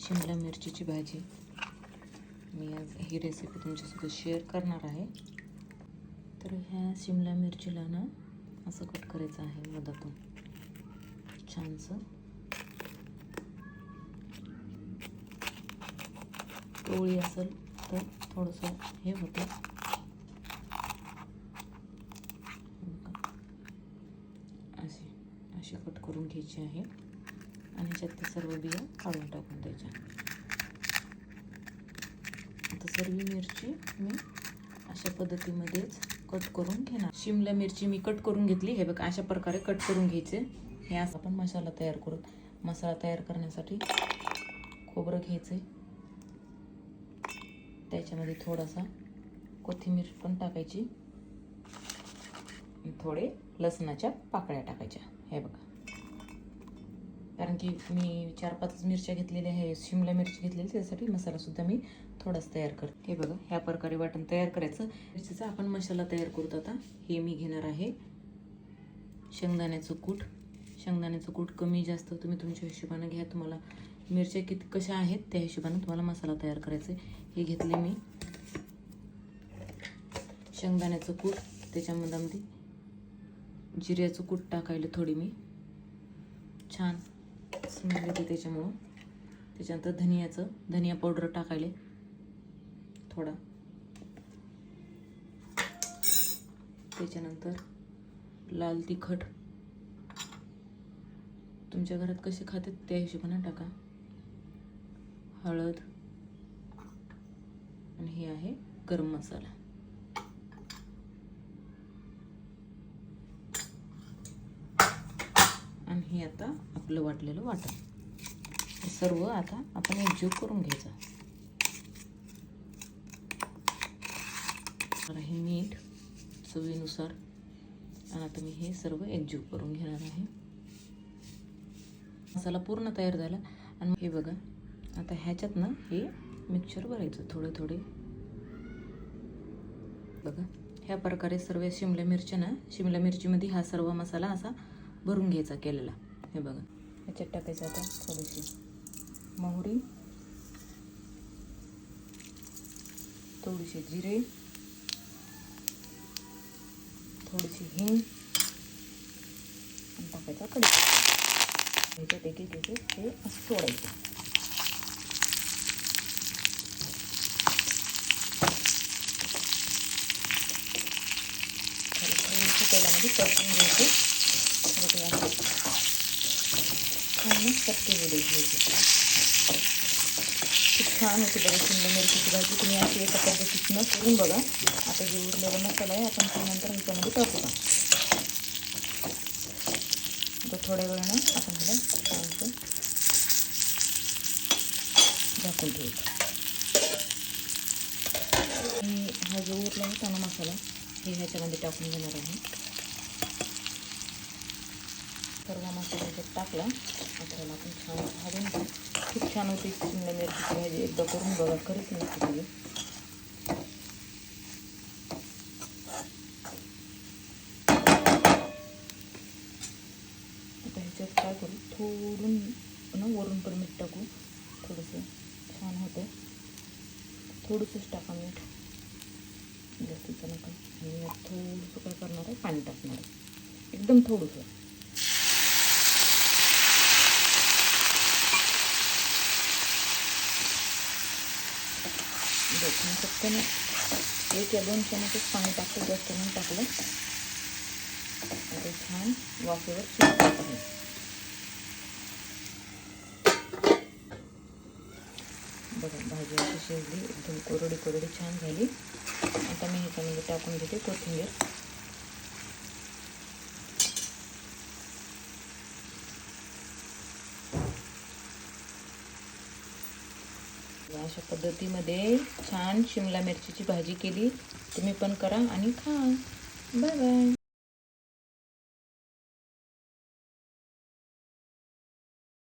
शिमला मिरचीची भाजी मी आज ही रेसिपी तुमच्यासोबत शेअर करणार आहे। तर ह्या शिमला मिरचीला ना असं कट करायचं आहे मधातून छानसं। पोळी असेल तर थोडंसं हे होतं, अशी कट करून घ्यायची आहे आणि ह्याच्यात ते सर्व बिया काढून टाकून द्यायच्या। आता सर्व मिरची मी अशा पद्धतीमध्येच कट करून घेणार। शिमला मिरची मी कट करून घेतली, हे बघा अशा प्रकारे कट करून घ्यायचे। हे असं आपण मसाला तयार करू। मसाला तयार करण्यासाठी खोबरं घ्यायचे, त्याच्यामध्ये थोडासा कोथिंबीर पण टाकायची, थोडे लसणाच्या पाकळ्या टाकायच्या। हे बघा, कारण की मी 4-5 मिरच्या घेतलेल्या आहे, शिमला मिरची घेतलेली, त्यासाठी मसाला सुद्धा मी थोडाच तयार करते। हे बघा, ह्या प्रकारे वाटण तयार करायचं। मिरचीचा आपण मसाला तयार करूत। आता हे मी घेणार आहे शेंगदाण्याचं कूट। शेंगदाण्याचं कूट कमी जास्त तुम्ही तुमच्या हिशोबाने घ्या, तुम्हाला मिरच्या किती कशा आहेत त्या हिशोबाने तुम्हाला मसाला तयार करायचा आहे। हे घेतले मी शेंगदाण्याचं कूट, त्याच्यामध्ये जिऱ्याचं कूट टाकायला थोडी मी छान स्मेल येते त्याच्यामुळं। त्याच्यानंतर धनिया पावडर टाकायला थोडा, त्याच्यानंतर लाल तिखट तुमच्या घरात कसे खातात त्या हिशोबाने टाका, हळद आणि हे आहे गरम मसाला। आणि हे आता आपलं वाटलेलं वाटण, हे सर्व आता आपण एकजीव करून घ्यायचं। हे मीठ चवीनुसार, आणि आता मी हे सर्व एकजीव करून घेणार आहे। मसाला पूर्ण तयार झाला आणि हे बघा, आता ह्याच्यात ना हे मिक्सचर भरायचं थोडे थोडे। बघा, ह्या प्रकारे सर्व शिमला मिरचीमध्ये हा सर्व मसाला असा भरून घ्यायचा केलेला। हे बघा, ह्याच्यात टाकायचं आता थोडीशी मोहरी, थोडीशी जिरे, थोडीशी हिंग, आणि टाकायचा कढीपत्ता। ह्याच्यात एक हे असं सोडायचं। तेलामध्ये परतून घ्यायचे, चटके वगैरे घ्यायचे। खूप छान होते बघा शिमला मिरचीची भाजी, तुम्ही अशी एका पद्धतीनं करून बघा। आता जे उरलेला मसाला आहे आपण त्यानंतर ह्याच्यामध्ये टाकू। आता थोड्या वेळानं आपण ह्याला छानसं झाकून ठेवतो। हा जो उरला होता ना मसाला, हे ह्याच्यामध्ये टाकून घेणार आहे। सर्व मसाला ह्याच्यात टाकला, आता आपण छान भाजून घेऊ। खूप छान होती शिमला मिरचीची भाजी, एकदा करून बघा, खरीच नसते तुम्ही। आता ह्याच्यात काय करू, थोडून ना वरून पण मीठ टाकू, थोडंसं छान होतं। थोडंसंच टाका मीठ, जास्तीचं नका। आणि थोडंसं काय करणार आहे, पाणी टाकणार आहे, एकदम थोडंसं। फक्त 1 या 2 चमचच पाणी टाकलं, जास्त नाही टाकलं। आता छान वाफेवर शिजवत आहे। बघा, भाजी अशी शिजली, एकदम कोरडी छान झाली। आता मी ह्याच्यामध्ये टाकून घेते कोथिंबीर। अशा पद्धतीमध्ये छान शिमला मिरचीची भाजी केली, तुम्ही पण करा आणि खा। Bye bye.